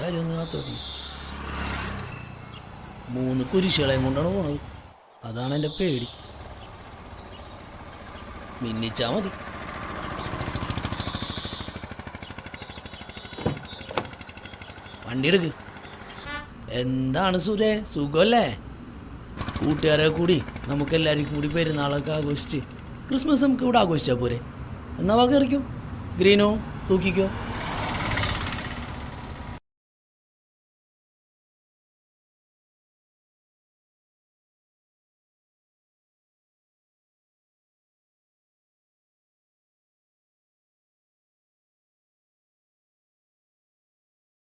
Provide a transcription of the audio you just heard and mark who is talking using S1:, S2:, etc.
S1: കാര്യം ഒന്ന് കാത്തോക്കി. 3 കുരിശുകളെയും കൊണ്ടാണ് പോണത്. അതാണ് എൻ്റെ പേടി. മിന്നിച്ചാ മതി. വണ്ടി എടുക്ക്. എന്താണ് സുരേ, സുഖമല്ലേ? കൂട്ടുകാരെ കൂടി നമുക്കെല്ലാവർക്കും കൂടി പെരുന്നാളൊക്കെ ആഘോഷിച്ച് ക്രിസ്മസ് നമുക്ക് ഇവിടെ ആഘോഷിച്ചാൽ പോരെ? എന്നാ വാ കയറിക്കോ. ഗ്രീനോ തൂക്കിക്കോ.